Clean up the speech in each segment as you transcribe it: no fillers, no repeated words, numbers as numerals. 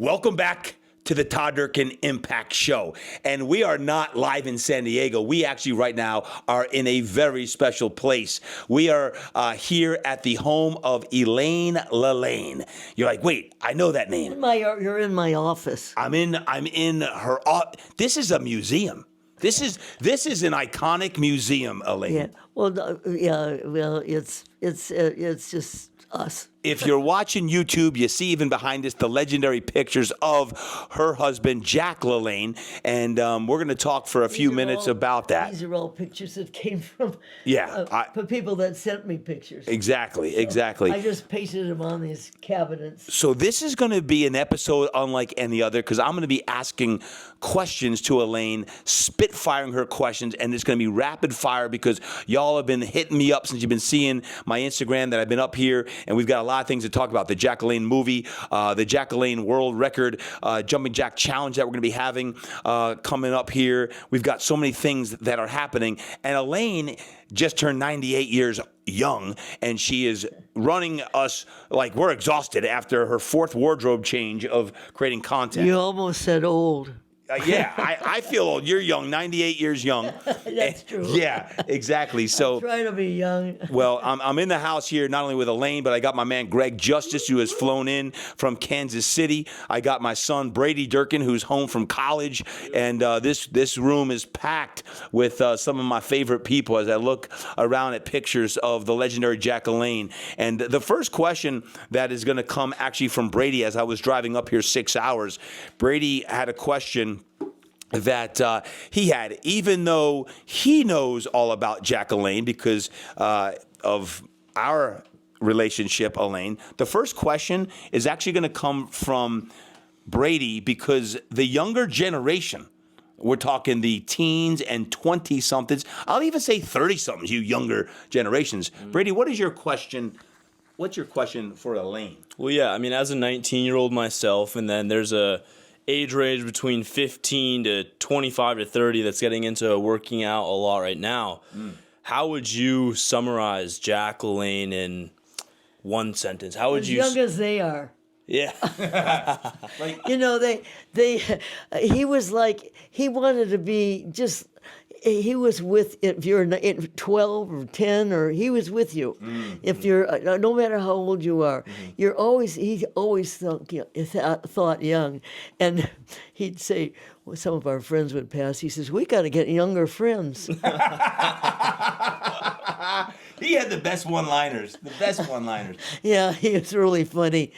Welcome back to the Todd Durkin Impact Show. And we are not live in San Diego. We actually right now are in a very special place. We are here at the home of Elaine LaLanne. You're like, wait, I know that name. You're in my office. I'm in her This is a museum. This is an iconic museum, Elaine. Yeah. Well, it's just us. If you're watching YouTube, you see even behind us the legendary pictures of her husband, Jack LaLanne, and we're going to talk for a few minutes about that. These are all pictures that came from for people that sent me pictures. Exactly. I just pasted them on these cabinets. So this is going to be an episode unlike any other because I'm going to be asking questions to Elaine, spitfiring her questions, and it's going to be rapid fire because y'all have been hitting me up since you've been seeing my Instagram that I've been up here, and we've got a lot of things to talk about. The Jack LaLanne movie, the Jack LaLanne world record, jumping jack challenge that we're going to be having coming up here. We've got so many things that are happening, and Elaine just turned 98 years young, and she is running us like we're exhausted after her fourth wardrobe change of creating content. You almost said old. Yeah, I feel old. You're young, 98 years young. That's true. Yeah, exactly. So I'm trying to be young. Well, I'm in the house here not only with Elaine, but I got my man Greg Justice, who has flown in from Kansas City. I got my son Brady Durkin, who's home from college, and this room is packed with some of my favorite people as I look around at pictures of the legendary Jack LaLanne. And the first question that is going to come actually from Brady as I was driving up here 6 hours, Brady had a question that he had, even though he knows all about Jack LaLanne because of our relationship, Elaine. The first question is actually going to come from Brady because the younger generation, we're talking the teens and 20-somethings, I'll even say 30-somethings, you younger generations. Brady, what is your question? What's your question for Elaine? Well, yeah, I mean, as a 19-year-old myself, and then there's a age range between 15 to 25 to 30 that's getting into working out a lot right now. How would you summarize Jack LaLanne in one sentence? How would as young as they are. Yeah. He was like, he wanted to be just, he was with, if you're 12 or 10, or he was with you. If you're, no matter how old you are, he always thought young. And he'd say, well, some of our friends would pass, he says, we got to get younger friends. He had the best one-liners. Yeah, he was really funny.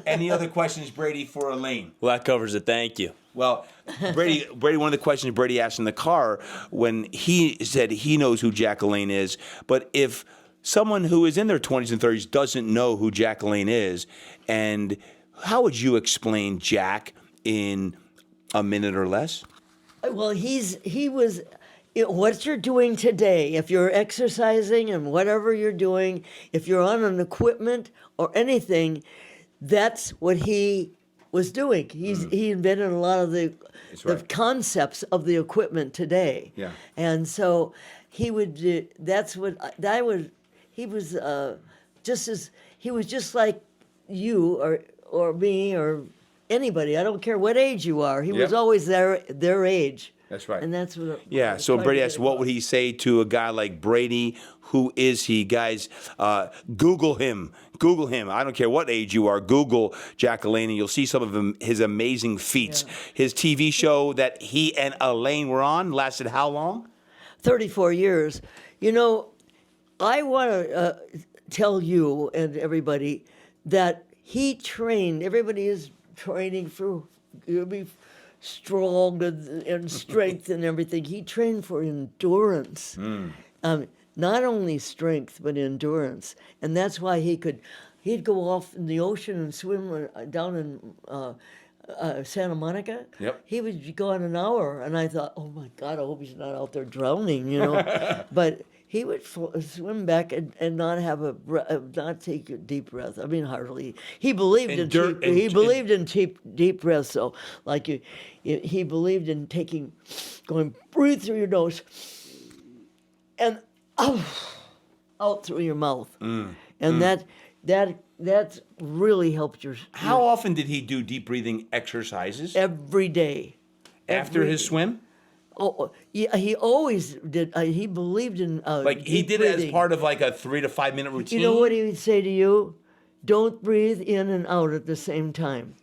Any other questions, Brady, for Elaine? Well, that covers it. Thank you. Well, Brady, one of the questions Brady asked in the car when he said he knows who Jack LaLanne is, but if someone who is in their 20s and 30s doesn't know who Jack LaLanne is, and how would you explain Jack in a minute or less? Well, he was... What you're doing today, if you're exercising and whatever you're doing, if you're on an equipment or anything, that's what he was doing. He invented a lot of the concepts of the equipment today. Yeah. And so he would. He was just like you or me or anybody. I don't care what age you are. He was always their age. That's right. And that's what. Yeah. So Brady asked, what would he say to a guy like Brady? Who is he, guys? Google him. I don't care what age you are. Google Jack LaLanne, and you'll see some of his amazing feats. Yeah. His TV show that he and Elaine were on lasted how long? 34 years. You know, I want to tell you and everybody that he trained. Everybody is training for. You'll be strong and strength and everything. He trained for endurance. Not only strength, but endurance. And that's why he'd go off in the ocean and swim down in Santa Monica. Yep. He would go on an hour, and I thought, oh my God, I hope he's not out there drowning, you know. But he would swim back and not not take a deep breath. I mean, hardly. He believed in deep breaths. So, like he believed in breathe through your nose, and out through your mouth, and that that's really helped your How often did he do deep breathing exercises? every day. After Every- his swim? Oh, yeah, he always did. He believed in Like he deep did it as breathing. part of like a 3 to 5 minute routine? You know what he would say to you? Don't breathe in and out at the same time.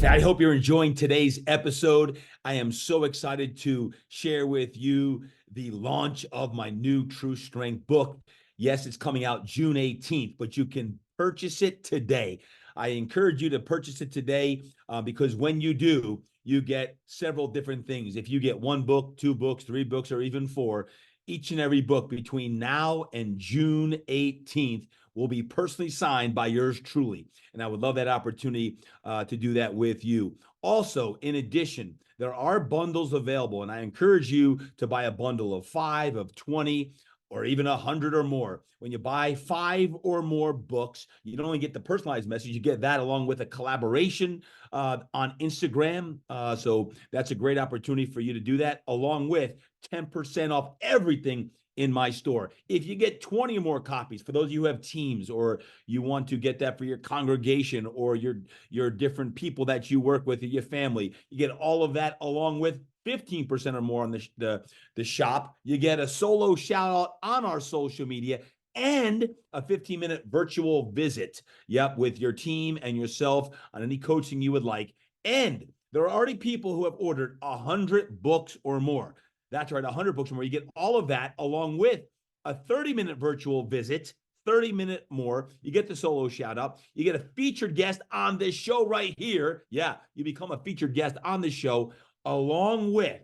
I hope you're enjoying today's episode. I am so excited to share with you the launch of my new True Strength book. Yes, it's coming out June 18th, but you can purchase it today. I encourage you to purchase it today because when you do, you get several different things. If you get one book, two books, three books, or even four, each and every book between now and June 18th will be personally signed by yours truly. And I would love that opportunity to do that with you. Also, in addition, there are bundles available, and I encourage you to buy a bundle of 5, of 20, or even 100 or more. When you buy 5 or more books, you don't only get the personalized message, you get that along with a collaboration on Instagram. So that's a great opportunity for you to do that, along with 10% off everything in my store. If you get 20 or more copies, for those of you who have teams or you want to get that for your congregation or your different people that you work with, your family, you get all of that along with 15% or more on the shop. You get a solo shout out on our social media and a 15-minute virtual visit. Yep, with your team and yourself on any coaching you would like. And there are already people who have ordered 100 books or more. That's right, 100 books or more. You get all of that along with a 30-minute virtual visit, 30-minute more. You get the solo shout out. You get a featured guest on this show right here. Yeah, you become a featured guest on this show along with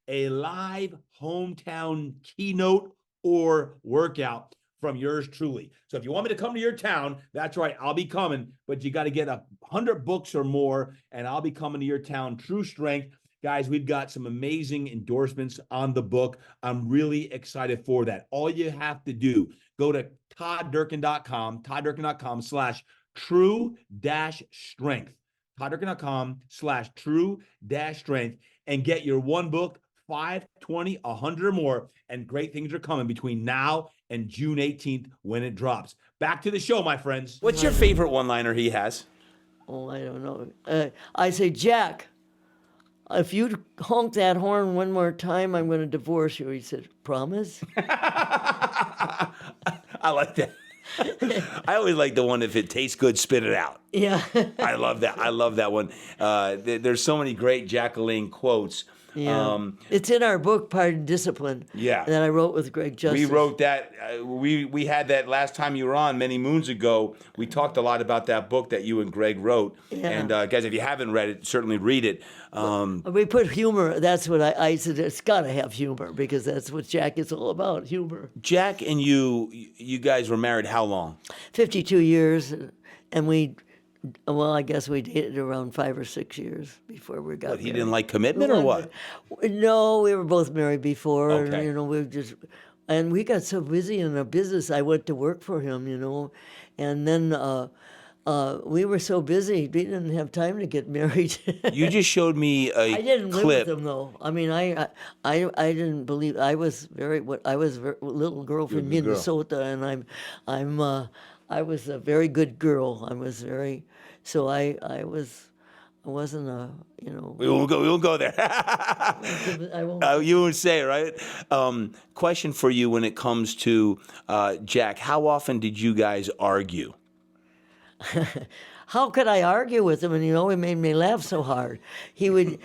a live hometown keynote or workout from yours truly. So if you want me to come to your town, that's right, I'll be coming, but you got to get 100 books or more, and I'll be coming to your town. True Strength. Guys, we've got some amazing endorsements on the book. I'm really excited for that. All you have to do, go to toddurkin.com/true-strength, toddurkin.com/true-strength, and get your one book, 5, 20, 100 or more, and great things are coming between now and June 18th when it drops. Back to the show, my friends. What's your favorite one-liner he has? Oh, I don't know. I say, Jack, if you honk that horn one more time, I'm going to divorce you. He said, promise? I like that. I always like the one, if it tastes good, spit it out. Yeah. I love that. I love that one. There's so many great Jack LaLanne quotes. Yeah. It's in our book, Pardon Discipline, Yeah. that I wrote with Greg Justice. We wrote that. We had that last time you were on many moons ago. We talked a lot about that book that you and Greg wrote. Yeah. And guys, if you haven't read it, certainly read it. We put humor. That's what I said. It's got to have humor because that's what Jack is all about, humor. Jack and you guys were married how long? 52 years, and well, I guess we dated around 5 or 6 years before we got What, married. he didn't like commitment or what? No, we were both married before. Okay. And, and we got so busy in our business. I went to work for him, and then we were so busy we didn't have time to get married. You just showed me a I didn't clip. live with him though. I mean, I didn't believe I was a little girl from Good girl. Minnesota, and I was a very good girl. I wasn't a We won't go there. I won't. You won't say, right? Question for you when it comes to Jack. How often did you guys argue? How could I argue with him? And he made me laugh so hard. He would,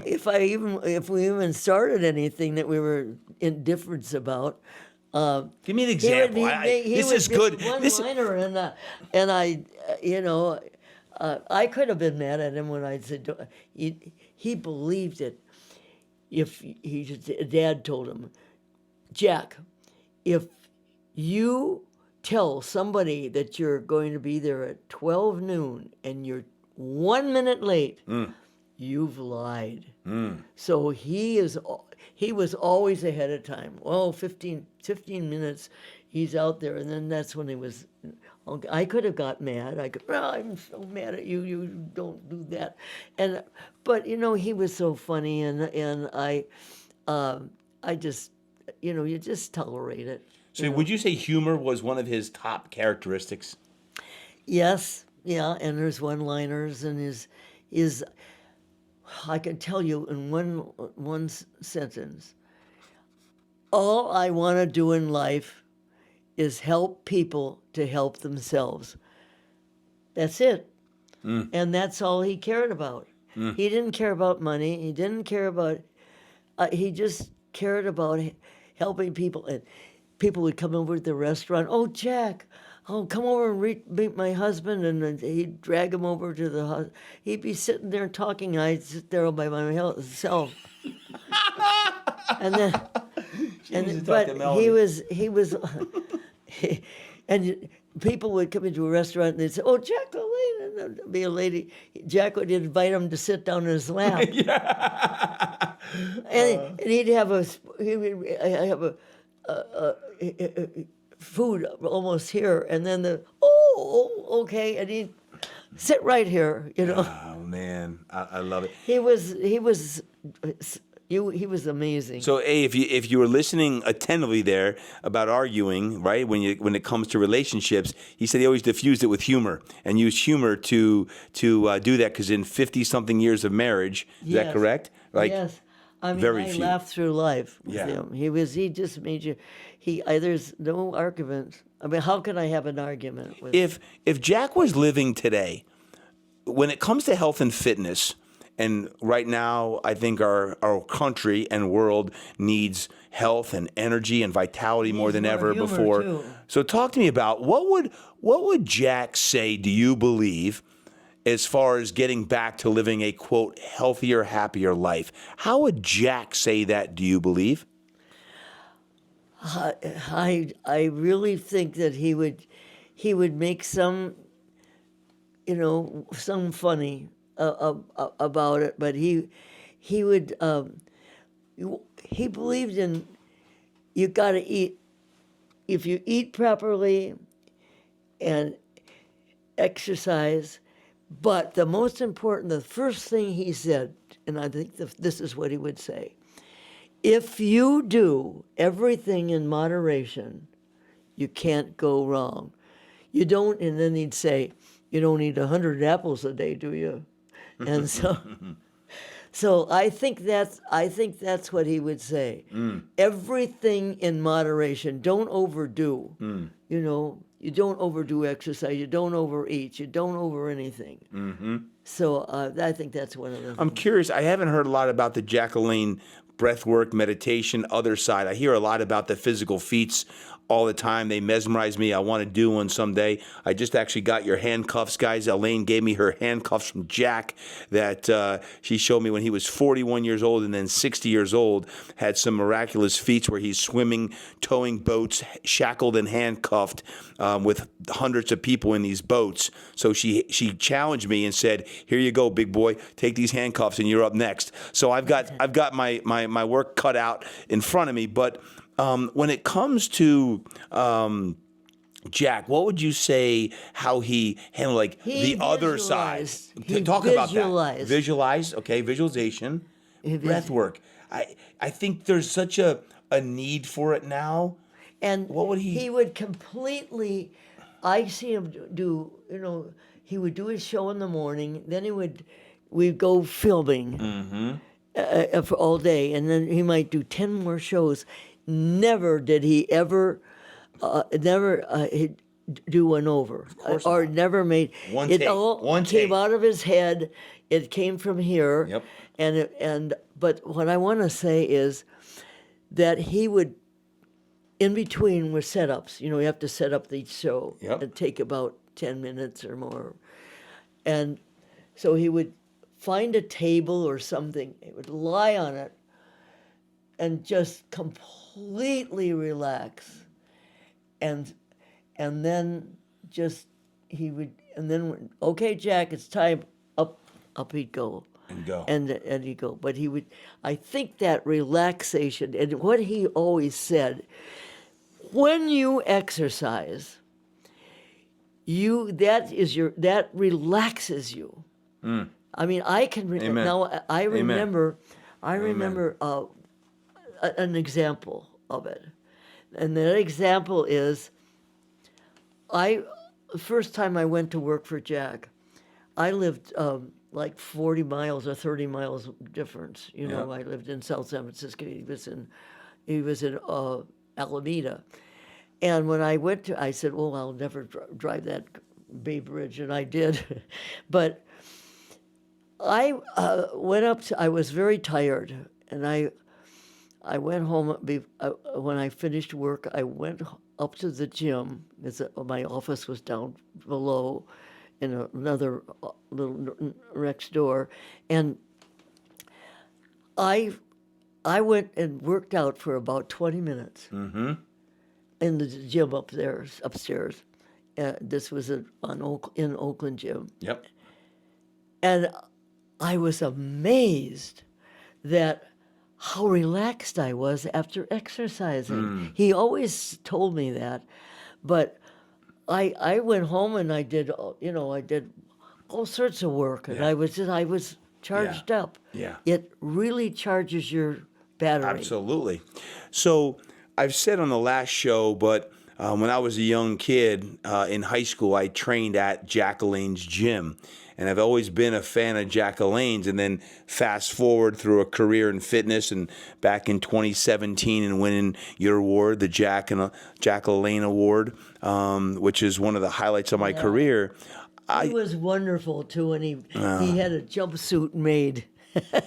if we even started anything that we were indifferent about. Give me an example. This is good. One-liner, and I could have been mad at him when I said he believed it. If Dad told him, Jack, if you tell somebody that you're going to be there at 12 noon and you're 1 minute late, you've lied. So he was always ahead of time. Well, 15 minutes, he's out there, and then that's when he was. I could have got mad. I'm so mad at you. You don't do that, but he was so funny, and I just you just tolerate it. So would you say humor was one of his top characteristics? Yes, yeah, and there's one-liners and his I can tell you in one sentence. All I want to do in life is help people to help themselves. That's it. And that's all he cared about. He didn't care about money. He didn't care about. He just cared about helping people. And people would come over to the restaurant. Oh, Jack, oh, come over and meet my husband. And then he'd drag him over to the house. He'd be sitting there talking. I'd sit there all by myself. And then, but he was, and people would come into a restaurant and they'd say, "Oh, Jack LaLanne," and there'd be a lady. Jack would invite him to sit down in his lap. And he'd have food almost here, and then okay, and he'd sit right here, Oh man, I love it. He was amazing. So, if you were listening attentively there about arguing, right? When it comes to relationships, he said he always diffused it with humor and used humor to do that. Because in 50-something years of marriage, is that correct? Yes. I mean, very I few. laughed through life with Yeah. him. He just made you. There's no argument. I mean, how can I have an argument with? If Jack was living today, when it comes to health and fitness, and right now I think our country and world needs health and energy and vitality more than more ever humor, before. too. So talk to me about what would Jack say, do you believe, as far as getting back to living a, quote, healthier, happier life? How would Jack say that, do you believe? I really think that he would make some, some funny about it, but he would he believed in, you got to eat, if you eat properly and exercise. But the most important, the first thing he said, and I think this is what he would say: if you do everything in moderation, you can't go wrong. You don't, and then he'd say, you don't eat 100 apples a day, do you? And so I think that's what he would say. Everything in moderation. Don't overdo. You don't overdo exercise. You don't overeat. You don't over anything. So I think that's one of the things. I'm curious. I haven't heard a lot about the Jack LaLanne breathwork, meditation, other side. I hear a lot about the physical feats all the time. They mesmerize me. I want to do one someday. I just actually got your handcuffs, guys. Elaine gave me her handcuffs from Jack that she showed me when he was 41 years old and then 60 years old. Had some miraculous feats where he's swimming, towing boats, shackled and handcuffed with hundreds of people in these boats. So she challenged me and said, "Here you go, big boy. Take these handcuffs and you're up next." So I've got my work cut out in front of me, but when it comes to Jack, what would you say how he handled the other side? Talk about that. Visualize, okay, visualization, breath work. I think there's such a need for it now. And what would he would completely, I see him do, he would do his show in the morning, then we'd go filming for all day, and then he might do 10 more shows. Never did he ever, he'd do one over, or never made one it. take. All came out of his head. It came from here. Yep. But what I want to say is that he would, in between were setups. You have to set up each show. Yep. It'd take about 10 minutes or more, and so he would find a table or something. He would lie on it and just completely relax, and then okay, Jack, it's time. Up he'd go, and he'd go. But he would. I think that relaxation, and what he always said, when you exercise, that relaxes you. I mean, I can now. I remember. I remember an example of it. And that example is, the first time I went to work for Jack, I lived like 40 miles or 30 miles difference. You know, Yeah. I lived in South San Francisco. He was in Alameda. And when I went to, I said, well, I'll never drive that Bay Bridge, and I did. But I went up to, I was very tired, and I went home, when I finished work, I went up to the gym, because my office was down below in another little next door, and I went and worked out for about 20 minutes in the gym upstairs. This was in Oakland Gym. Yep. And I was amazed that how relaxed I was after exercising. He always told me that, but I went home and I did all sorts of work, and Yeah. I was charged up. Yeah. It really charges your battery. Absolutely. So I've said on the last show, but when I was a young kid in high school, I trained at Jack LaLanne's gym. And I've always been a fan of Jack LaLanne's. And then fast forward through a career in fitness, and back in 2017 and winning your award, the Jack LaLanne Award, which is one of the highlights of my career. He was wonderful too, and he had a jumpsuit made.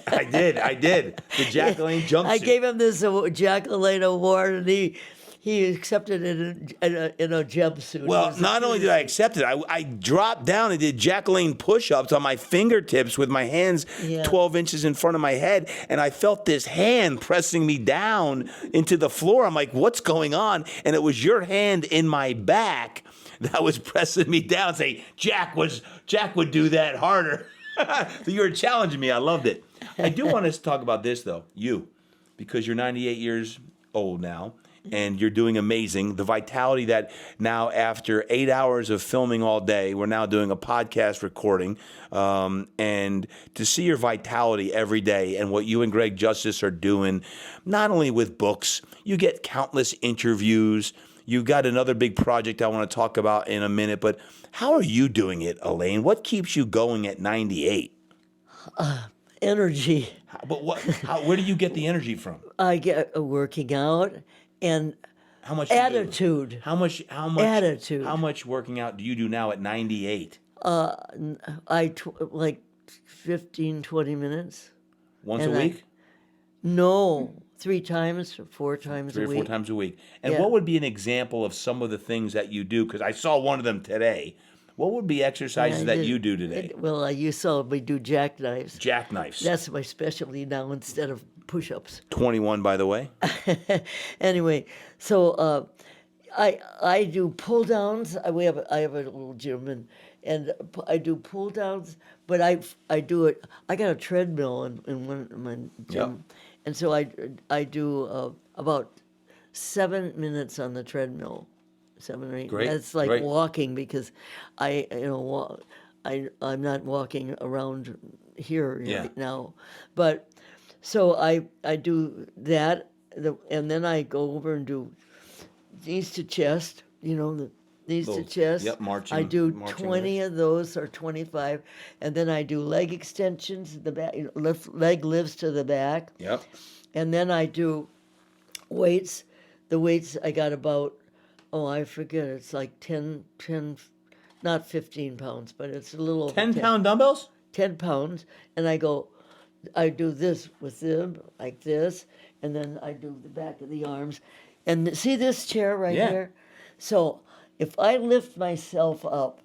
I did. The Jack LaLanne jumpsuit. I gave him this Jack LaLanne award, and he accepted it in a jumpsuit. Well, not only did I accept it, I dropped down and did Jack LaLanne push-ups on my fingertips with my hands 12 inches in front of my head, and I felt this hand pressing me down into the floor. I'm like, what's going on? And it was your hand in my back that was pressing me down, saying, Jack would do that harder. So you were challenging me. I loved it. I do want us to talk about this, though, because you're 98 years old now, and you're doing amazing. The vitality that now, after 8 hours of filming all day, we're now doing a podcast recording, and to see your vitality every day and what you and Greg Justice are doing, not only with books, you get countless interviews. You've got another big project I want to talk about in a minute, but how are you doing it, Elaine? What keeps you going at 98? Energy. But where do you get the energy from? I get working out and How much? do you do? attitude. How much? Attitude. How much working out do you do now at 98? Like 15, 20 minutes. Once And a I- week? No, 3 times or 4 times Three a or week. 4 times a week. And Yeah. what would be an example of some of the things that you do? Because I saw one of them today. What would be exercises that you do today? Well, you saw me do jackknives. Jackknives. That's my specialty now instead of push-ups. 21, by the way. Anyway, so I do pull downs. I have a little gym, and I do pull downs. But I do it. I got a treadmill in one of my gym, and so I do about 7 minutes on the treadmill. 7 or 8. Great, That's like great. walking, because I'm not walking around here right now, but so I do that, and then I go over and do knees to chest. The knees to chest. Yep, marching. I do marching 20 of those or 25, and then I do leg extensions. The back, leg lifts to the back. Yep. And then I do weights. The weights I got about, I forget, it's like 10, not 15 pounds, but it's a little over 10-pound dumbbells? 10 pounds. And I do this with them, like this, and then I do the back of the arms. And see this chair right here? So if I lift myself up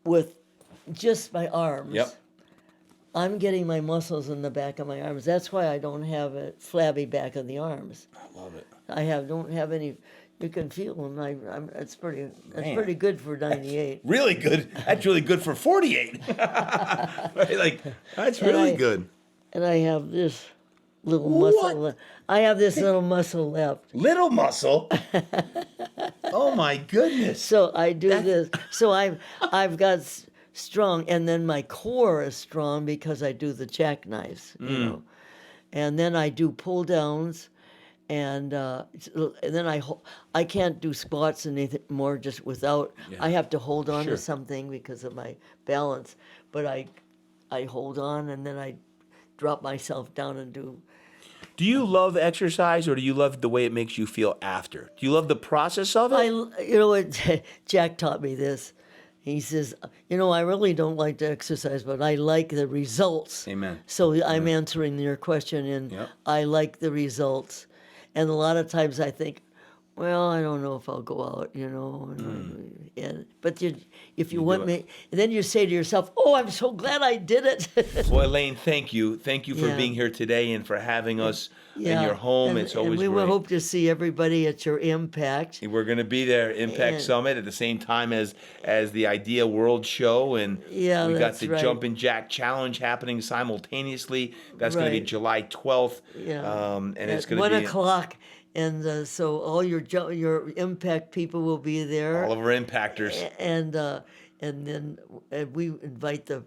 with just my arms, I'm getting my muscles in the back of my arms. That's why I don't have a flabby back of the arms. I love it. Don't have any. You can feel them. It's pretty good for 98. Really good. That's really good for 48. Right? Like, that's really good. And I have this little muscle. I have this little muscle left. Little muscle? Oh, my goodness. So I do this. So I've got strong, and then my core is strong because I do the jackknives, And then I do pull downs, and then I can't do squats and anything more just without. I have to hold on Sure. to something because of my balance, but I hold on and then I drop myself down and do. Do you love exercise, or do you love the way it makes you feel after? Do you love the process of it? You know what? Jack taught me this. He says, I really don't like to exercise, but I like the results. Amen. So I'm answering your question, and Yep. I like the results. And a lot of times I think, well, I don't know if I'll go out, but if you do want it. me, and then you say to yourself, "Oh, I'm so glad I did it." Well, Elaine, thank you. Thank you for Yeah. being here today and for having us in your home. It's always and we great. will hope to see everybody at your Impact. We're going to be there, Impact And- Summit, at the same time as the Idea World Show, and Yeah, we got that's the right. Jumpin' Jack Challenge happening simultaneously. That's going to be Right. July 12th, Yeah. and At it's going to 1 o'clock, and so all your Impact people will be there, all of our impactors. and then we invite the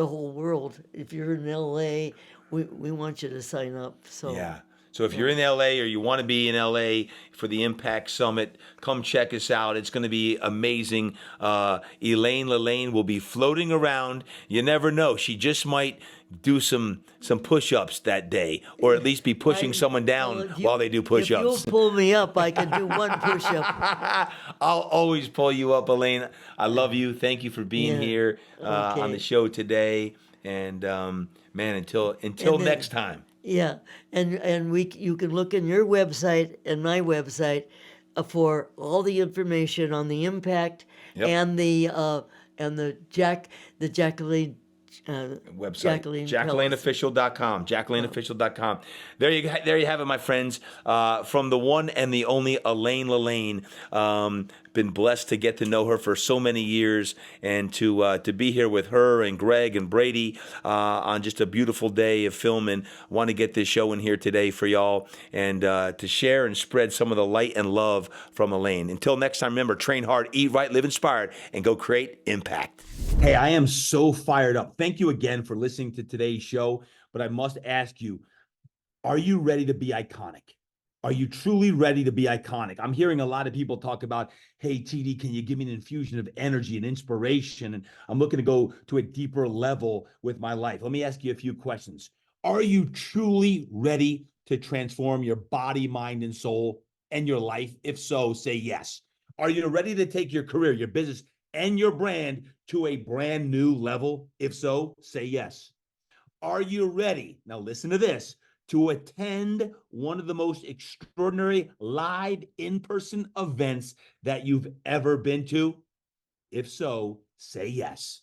whole world. If you're in LA, we want you to sign up. So Yeah. So if you're in LA or you want to be in LA for the Impact Summit, come check us out. It's going to be amazing. Elaine LaLanne will be floating around. You never know. She just might do some push-ups that day, or at least be pushing someone down Well, if you- while they do If you'll push-ups. pull me up, I can do one push-up. I'll always pull you up, Elaine. I love you. Thank you for being Yeah. here on Okay. the show today. And man, until And then- next time. Yeah, and you can look in your website and my website for all the information on the Impact Yep. and the Jacqueline Website, Pellis. JacquelineOfficial.com, JacquelineOfficial.com. There you have it, my friends. From the one and the only Elaine LaLanne. Been blessed to get to know her for so many years, and to be here with her and Greg and Brady on just a beautiful day of filming. Want to get this show in here today for y'all, and to share and spread some of the light and love from Elaine. Until next time, remember, train hard, eat right, live inspired, and go create impact. Hey, I am so fired up. Thank you again for listening to today's show, but I must ask you, are you ready to be iconic? Are you truly ready to be iconic? I'm hearing a lot of people talk about, hey, TD, can you give me an infusion of energy and inspiration? And I'm looking to go to a deeper level with my life. Let me ask you a few questions. Are you truly ready to transform your body, mind, and soul and your life? If so, say yes. Are you ready to take your career, your business, and your brand to a brand new level? If so, say yes. Are you ready? Now listen to this. To attend one of the most extraordinary live in-person events that you've ever been to? If so, say yes.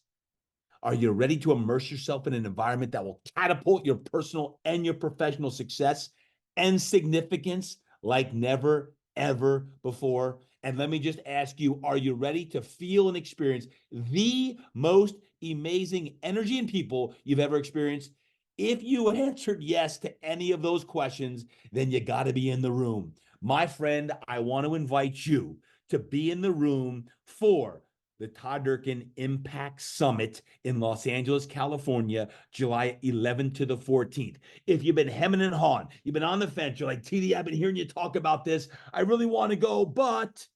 Are you ready to immerse yourself in an environment that will catapult your personal and your professional success and significance like never, ever before? And let me just ask you, are you ready to feel and experience the most amazing energy and people you've ever experienced? If you answered yes to any of those questions, then you got to be in the room. My friend, I want to invite you to be in the room for the Todd Durkin Impact Summit in Los Angeles, California, July 11th to the 14th. If you've been hemming and hawing, you've been on the fence, you're like, TD, I've been hearing you talk about this. I really want to go, but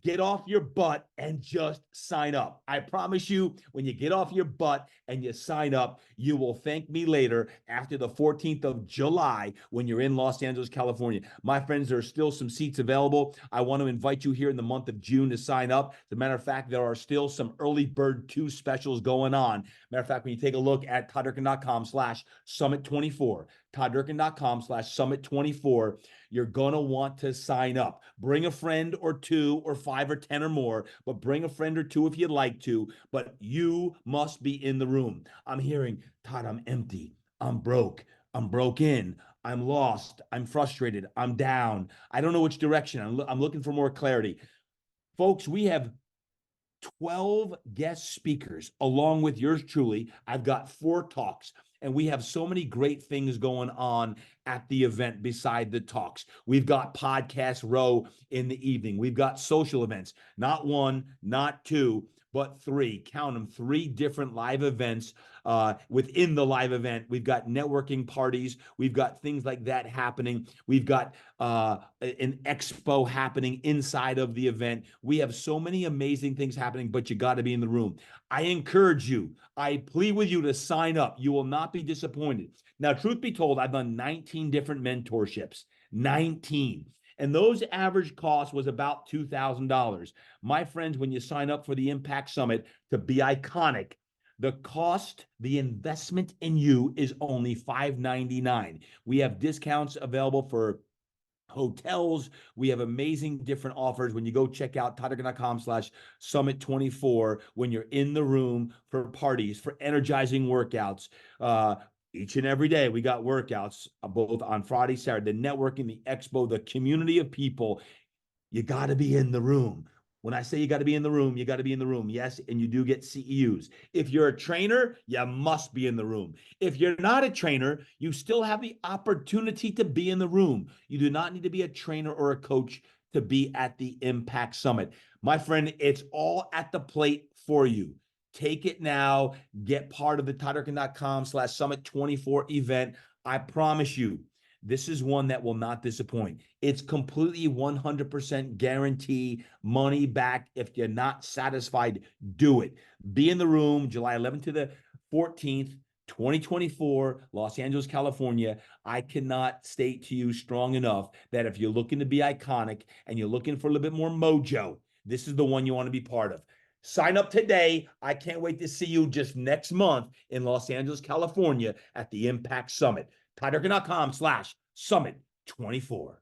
get off your butt and just sign up. I promise you, when you get off your butt and you sign up, you will thank me later after the 14th of July when you're in Los Angeles, California. My friends, there are still some seats available. I want to invite you here in the month of June to sign up. As a matter of fact, there are still some early bird 2 specials going on. Matter of fact, when you take a look at toddurkin.com/summit24, toddurkin.com/summit24, you're going to want to sign up. Bring a friend or 2 or 5 or 10 or more, but bring a friend or 2 if you'd like to, but you must be in the room. I'm hearing, Todd, I'm empty. I'm broke. I'm broken. I'm lost. I'm frustrated. I'm down. I don't know which direction. I'm looking for more clarity. Folks, we have 12 guest speakers along with yours truly. I've got 4 talks. And we have so many great things going on at the event beside the talks. We've got Podcast Row in the evening. We've got social events, not 1, not 2, but three, count them, three different live events. Within the live event, we've got networking parties, we've got things like that happening, we've got an expo happening inside of the event. We have so many amazing things happening, but you got to be in the room. I encourage you, I plead with you to sign up. You will not be disappointed. Now, truth be told, I've done 19 different mentorships, 19. And those average cost was about $2,000. My friends, when you sign up for the Impact Summit to be iconic, the cost, the investment in you is only $599. We have discounts available for hotels. We have amazing different offers when you go check out toddruggen.com/summit24 when you're in the room for parties, for energizing workouts. Each and every day we got workouts both on Friday, Saturday, the networking, the expo, the community of people. You got to be in the room. When I say you got to be in the room, you got to be in the room. Yes, and you do get CEUs. If you're a trainer, you must be in the room. If you're not a trainer, you still have the opportunity to be in the room. You do not need to be a trainer or a coach to be at the Impact Summit. My friend, it's all at the plate for you. Take it now. Get part of the toddruggen.com/summit24 event. I promise you, this is one that will not disappoint. It's completely 100% guarantee money back. If you're not satisfied, do it. Be in the room July 11th to the 14th, 2024, Los Angeles, California. I cannot state to you strong enough that if you're looking to be iconic and you're looking for a little bit more mojo, this is the one you want to be part of. Sign up today. I can't wait to see you just next month in Los Angeles, California at the Impact Summit. toddruggen.com/summit24.